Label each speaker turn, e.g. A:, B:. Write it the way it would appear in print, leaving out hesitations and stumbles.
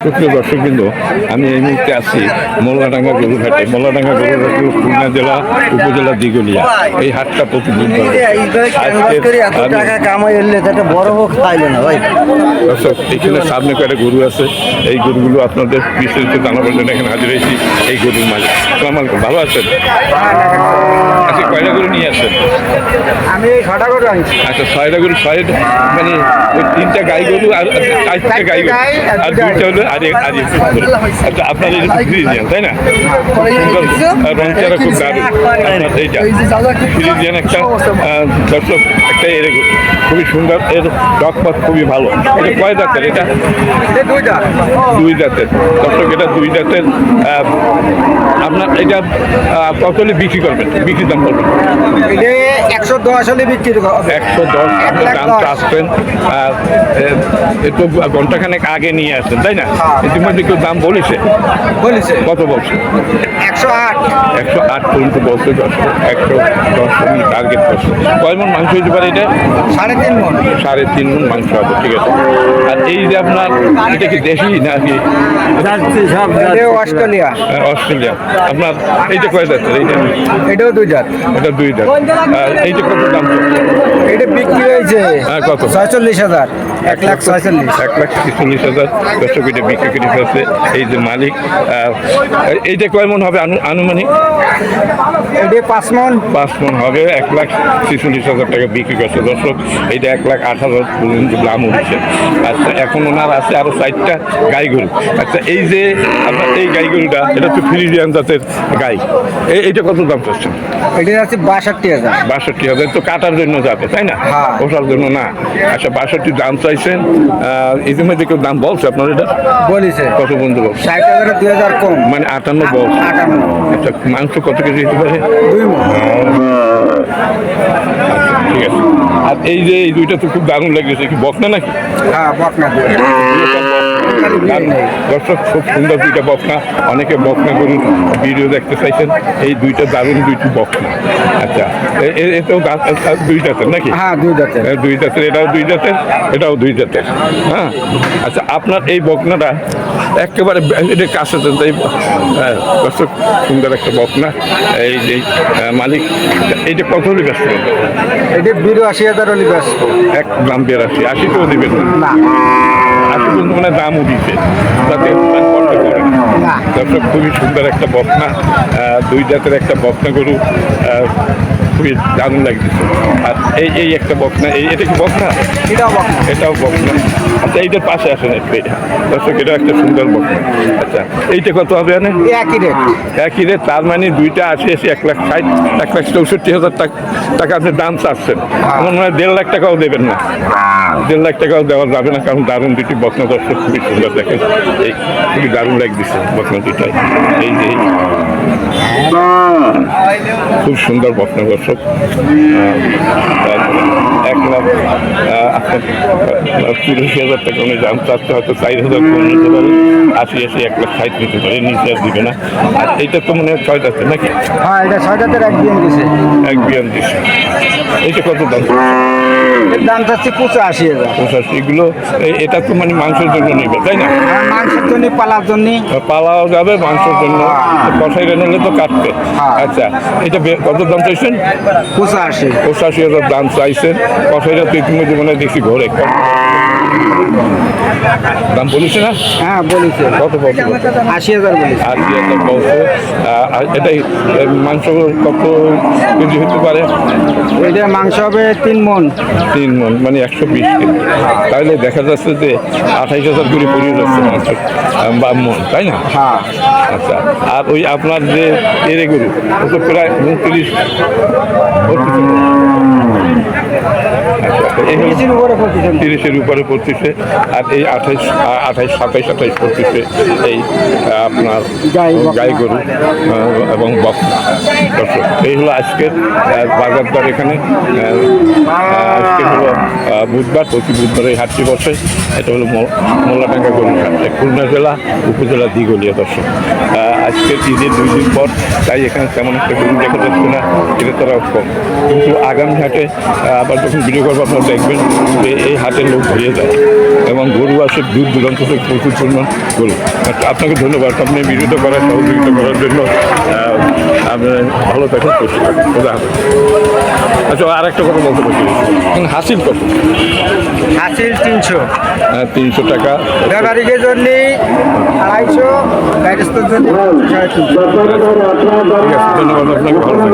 A: সুপ্রিয় দর্শক বিন্দু, আমি এই মুহূর্তে আছি মোল্লাডাঙ্গা গরুরহাটে। মোল্লাডাঙ্গা গরুরহাট খুলনা জেলা উপজেলা দিঘলিয়া। এই হাটটা প্রতি বুধবার। দর্শক, এখানে সামনে কয়েকটা গরু আছে। এই গরুগুলো আপনাদের বিস্তারিত জানাবার জন্য এখানে হাজির হয়েছি। এই গরুর মালিক, আসসালামু আলাইকুম, ভালো আছেন? আচ্ছা, কয়টা গরু নিয়ে আসছেন?
B: আমি 6টা গরু আনছি।
A: আচ্ছা, 6টা গরু, 6 মানে ওই 3টা গাই গরু আর 4টা গাই গরু আর 2টা হলো আর আচ্ছা, আপনার এই ফ্রিজিয়ান তাই না? রংচারা খুব দারুণ। আপনার এইটা ফ্রিজিয়ান একটা দর্শক, একটা এর খুবই সুন্দর, এর ডকপথ খুবই ভালো। এটা কয় দাঁতের? এটা 2 দাঁতের দর্শক, এটা 2 দাঁতের। আপনার এটা কত হলে বিক্রি করবেন? বিক্রি দাম করবেন
B: 110 হলে বিক্রি
A: 110 দাম চাচ্ছেন। একটু ঘন্টাখানেক আগে নিয়ে আসছেন তাই না? ইতিমধ্যে কেউ দাম বলেছে? কত বলছে? 108 পর্যন্ত বলছে। 110 টার্গেট করছে। কয় মন মাংস হইতে পারে এটা? 3.5 মন মাংস হবে। ঠিক আছে। আর এই যে আপনার এটা কি দেশি নাকি
B: অস্ট্রেলিয়া?
A: অস্ট্রেলিয়া। আপনার এইটা কয় দাঁতের?
B: এটাও 2 দাঁত।
A: এটা 2 দাঁত। আর এইটা কত দাম?
B: এটা বিক্রি হয়েছে
A: কত?
B: 46,000। 1,46,000।
A: 1,46,000 দর্শক এটা বিক্রি করে ফেলছে এই যে মালিক। এইটা কয় মন হবে আনুমানিক?
B: এটা 5 মন।
A: 5 মন হবে। 1,46,000 টাকা বিক্রি করছে দর্শক। এইটা 1,08,000 পর্যন্ত দাম উঠছে। আচ্ছা, এখন ওনার আছে আরো 4টা গাই গরু। আচ্ছা, এই যে আপনার এই গাই গরুটা, এটা তো ফ্রিজিয়ান জাতের গাই। এইটা কত দাম চাচ্ছেন?
B: এটা আছে 62,000।
A: 62,000 তো কাটার জন্য যাবে তাই না?
B: হ্যাঁ।
A: ওঠার জন্য না। আচ্ছা, 62 দাম চাইছেন। ইতিমধ্যে কেউ দাম বলছে আপনার? এটা
B: বলেছে
A: কত বন্ধু বলছে?
B: 60,000 2,000 কম,
A: মানে 58 বলছে।
B: 58।
A: আচ্ছা, মাংস কত কেজি হতে পারে?
B: 2 মন।
A: ঠিক আছে। আর এই যে এই 2টা তো খুব দারুণ লাগছে। কি বকনা নাকি?
B: হ্যাঁ, বকনা।
A: দর্শক, খুব সুন্দর 2টা বকনা। অনেকে বকনা গরুর ভিডিও দেখতে চাইছেন। এই 2টা দারুণ 2টি বকনা। আচ্ছা, এটাও 2 দাঁতের নাকি?
B: হ্যাঁ, 2 দাঁতের।
A: 2 দাঁতের। এটাও 2 দাঁতের, এটাও 2 দাঁতের। হ্যাঁ। আচ্ছা, আপনার এই বকনাটা একেবারে এটা কাছে তাই দর্শক, সুন্দর একটা বকনা। এই যে মালিক, এইটা কত হলে ব্যস্ত করবে?
B: এটা 82,000 হলে ব্যস্ত।
A: 1,82,000। 80 তো দিবেন না? 80 পর্যন্ত মানে দাম উঠিছে, যাতে করতে পারে
B: না।
A: দর্শক, খুবই সুন্দর একটা বকনা, 2 জাতের একটা বকনা গরু, খুবই দারুণ লাগতেছে। আর এই একটা বকনা, এটা কি বকনা?
B: এটাও বকনা।
A: এটাও বকনা। আচ্ছা, এইটার পাশে আসেন একটু। দর্শক, এটা একটা সুন্দর বকনা। আচ্ছা, এইটা কত হবে?
B: একই রেট।
A: একই রেট। তার মানে 2টা 80 1,60,000 1,64,000 টাকা আপনি দাম চাচ্ছেন। আমার মনে হয় 1.5 লাখ টাকাও দেবেন না। 1.5 লাখ টাকাও দেওয়া যাবে না, কারণ দারুণ 2টি বকনা দর্শক, খুবই সুন্দর। দেখেন, এই খুবই দারুণ লাগতেছে বকনা 2টাই। এই যে খুব সুন্দর বকনা দর্শক। 1,80,000 টাকা উনি দাম চাচ্ছে। হয়তো 4,000 কম নিতে পারে। 80 1,60,000 নিতে পারে, নিচে আর দিবে না। আর এইটা তো মনে হয় 6 দাঁতের নাকি?
B: হ্যাঁ, এটা 6 দাঁতের। 1 বিয়ান দিছে।
A: 1 বিয়ান দিছে। এইটা কত দাম?
B: এর দাম চাচ্ছি 85,000।
A: 85। এগুলো এটা তো মানে মাংসের জন্য নেবে তাই না?
B: মাংসের জন্য, পালার জন্য।
A: পালাও যাবে মাংসের জন্য, কষাই নিলে তো কাটবে। আচ্ছা, এটা কত দাম চাইছেন?
B: 85,000
A: দাম চাইছেন। কষাইরা তো ইতিমধ্যে মনে হয় দেখি ঘরে দাম বলেছে না?
B: হ্যাঁ, বলেছে।
A: কত বলছে?
B: 80,000 বলেছে।
A: 80,000 বলছে। এটাই মাংস কত কেজি হতে পারে?
B: এটা মাংস হবে 3 মন।
A: 3 মন মানে 120 কেজি। তাহলে দেখা যাচ্ছে যে 28,000 করে পড়িয়ে যাচ্ছে মাংস বা মন, তাই না?
B: হ্যাঁ।
A: আচ্ছা, আর ওই আপনার যে এরে গরু, ও তো প্রায় 29 30-এর উপরে পড়তেছে। আর এই 28, 27, 28 পড়তেছে এই আপনার গাই গরু এবং বকনা দর্শক। এই হলো আজকের বাজার দর এখানে। আজকে হলো বুধবার, প্রতি বুধবার এই হাটটি বসে। এটা হলো মোল্লাডাঙ্গা গরুর হাট, খুলনা জেলা উপজেলা দিঘলিয়া দর্শক। আজকে ঈদের 2 দিন পর, তাই এখানে তেমন একটা গরু দেখা যাচ্ছে না, ক্রেতারাও কম। কিন্তু আগামী হাটে আবার যখন ভিডিও করবো, আপনারা দেখবেন যে এই হাটে লোক ভরিয়ে যায় এবং গরু আসে দূর দূরান্ত থেকে প্রচুর পরিমাণ গরু। আচ্ছা, আপনাকে ধন্যবাদ আপনি ভিডিওটা করার সহযোগিতা করার জন্য। আপনি ভালো থাকেন, খুশি থাকেন। খোদা হাফেজ। আচ্ছা, আর একটা কথা বলতে পারছি, হাসিল কত?
B: হাসিল 300,
A: 300 টাকা।
B: ব্যবহারিকের জন্য 250, গাইডেস্তের জন্য 350।
A: ঠিক আছে, ধন্যবাদ আপনাকে, ভালো থাকবেন।